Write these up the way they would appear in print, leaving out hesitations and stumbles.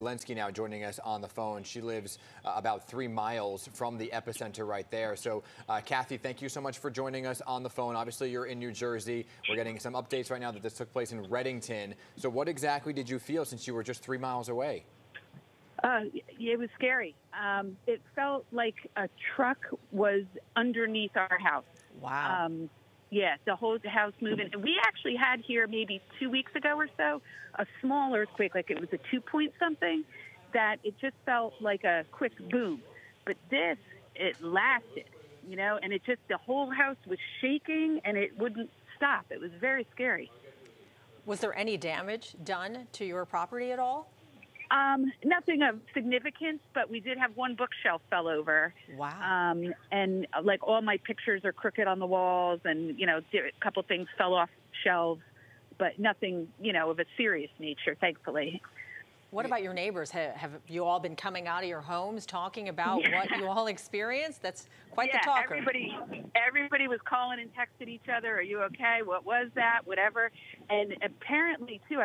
Lenski now joining us on the phone. She lives about 3 miles from the epicenter right there. So, Kathy, thank you so much for joining us on the phone. Obviously, you're in New Jersey. We're getting some updates right now that this took place in Reddington. So what exactly did you feel since you were just 3 miles away? It was scary. It felt like a truck was underneath our house. Wow. Yeah, the whole house moving. We actually had here maybe 2 weeks ago or so a small earthquake, like it was a 2 point something, that it just felt like a quick boom. But this, it lasted, and it just, the whole house was shaking and it wouldn't stop. It was very scary. Was there any damage done to your property at all? Nothing of significance, but we did have one bookshelf fell over. Wow. And like all my pictures are crooked on the walls, and, a couple things fell off shelves, but nothing, of a serious nature, thankfully. What about your neighbors? Have you all been coming out of your homes talking about what you all experienced? That's quite the talker. Everybody was calling and texting each other. Are you okay? What was that? Whatever. And apparently, too,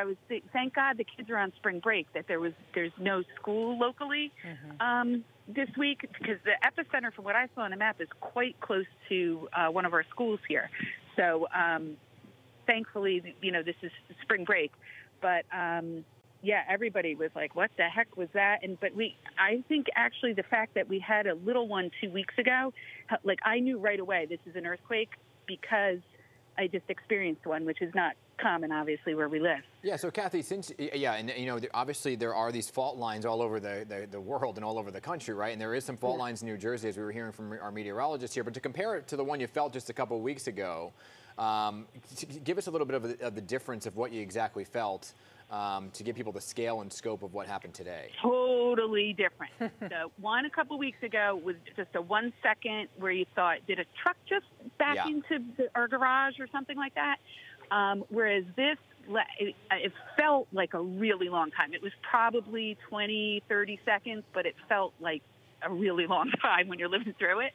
thank God the kids are on spring break, that there's no school locally this week, because the epicenter, from what I saw on the map, is quite close to one of our schools here. So thankfully, this is spring break. But yeah, everybody was like, what the heck was that? But I think actually the fact that we had a little one 2 weeks ago, like I knew right away this is an earthquake because I just experienced one, which is not common, obviously, where we live. Yeah, so Kathy, obviously there are these fault lines all over the world and all over the country, right? And there is some fault lines in New Jersey, as we were hearing from our meteorologist here. But to compare it to the one you felt just a couple of weeks ago, give us a little bit of the difference of what you exactly felt, to give people the scale and scope of what happened today. Totally different. The one a couple weeks ago was just a 1 second where you thought, did a truck just back into our garage or something like that? Whereas this, it felt like a really long time. It was probably 20, 30 seconds, but it felt like a really long time when you're living through it.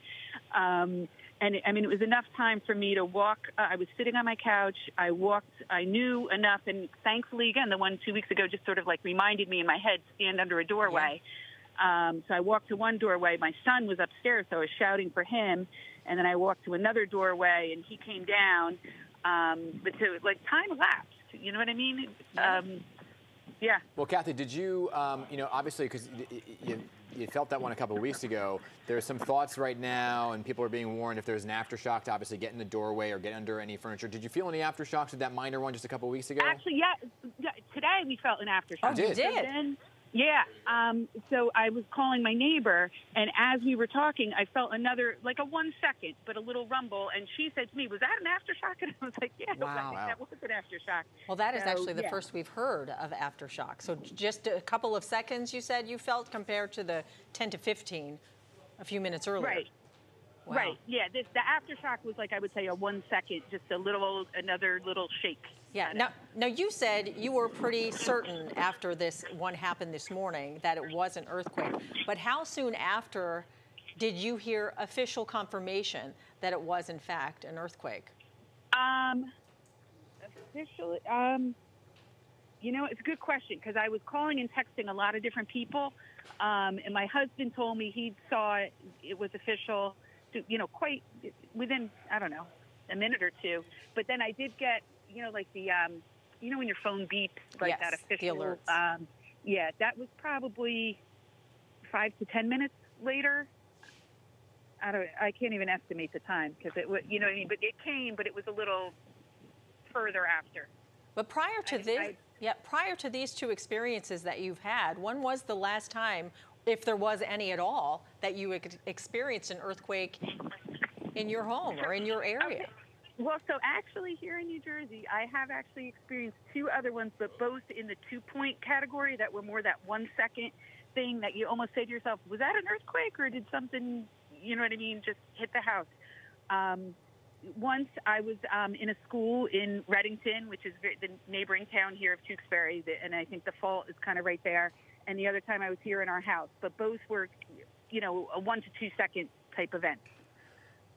And it was enough time for me to walk. I was sitting on my couch. I walked. I knew enough. And thankfully, again, the one 2 weeks ago just sort of like reminded me in my head, stand under a doorway. Yeah. So I walked to one doorway. My son was upstairs, so I was shouting for him. And then I walked to another doorway, and he came down. But time elapsed. You know what I mean? Yeah. Well, Kathy, did you, obviously, because you felt that one a couple of weeks ago, there's some thoughts right now, and people are being warned if there's an aftershock to obviously get in the doorway or get under any furniture. Did you feel any aftershocks with that minor one just a couple of weeks ago? Actually, yeah. Today we felt an aftershock. Oh, you did? So then, yeah. So I was calling my neighbor, and as we were talking, I felt another, like a 1 second, but a little rumble. And she said to me, was that an aftershock? And I was like, yeah, wow. That was an aftershock. Well, that is actually the first we've heard of aftershock. So just a couple of seconds, you said you felt, compared to the 10 to 15 a few minutes earlier. Right. Wow. Right. Yeah. The aftershock was like, I would say, a 1 second, just another little shake. Yeah. Now you said you were pretty certain after this one happened this morning that it was an earthquake. But how soon after did you hear official confirmation that it was in fact an earthquake? Officially, it's a good question, because I was calling and texting a lot of different people, and my husband told me he saw it was official, quite within, I don't know, a minute or two. But then I did get, like the, when your phone beeps, like yes, that official. The alerts. Yeah, that was probably 5 to 10 minutes later. I can't even estimate the time, because it was, you know what I mean? But it came, but it was a little further after. But prior to these two experiences that you've had, when was the last time, if there was any at all, that you experienced an earthquake in your home or in your area? Okay. Well, so actually here in New Jersey, I have actually experienced two other ones, but both in the 2 point category that were more that 1 second thing that you almost say to yourself, was that an earthquake, or did something, you know what I mean, just hit the house? Once I was in a school in Reddington, which is the neighboring town here of Tewksbury, and I think the fault is kind of right there. And the other time I was here in our house, but both were, a 1 to 2 second type event.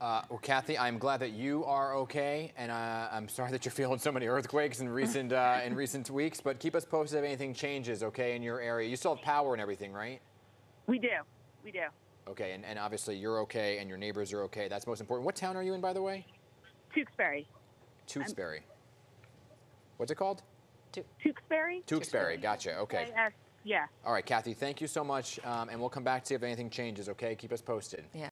Well, Kathy, I'm glad that you are okay, and I'm sorry that you're feeling so many earthquakes in recent weeks. But keep us posted if anything changes, okay, in your area. You still have power and everything, right? We do. We do. Okay, and obviously you're okay, and your neighbors are okay. That's most important. What town are you in, by the way? Tewksbury. Tewksbury. What's it called? Tewksbury. Tewksbury. Gotcha. Okay. Yeah. All right, Kathy. Thank you so much, and we'll come back to you if anything changes. Okay, keep us posted. Yeah.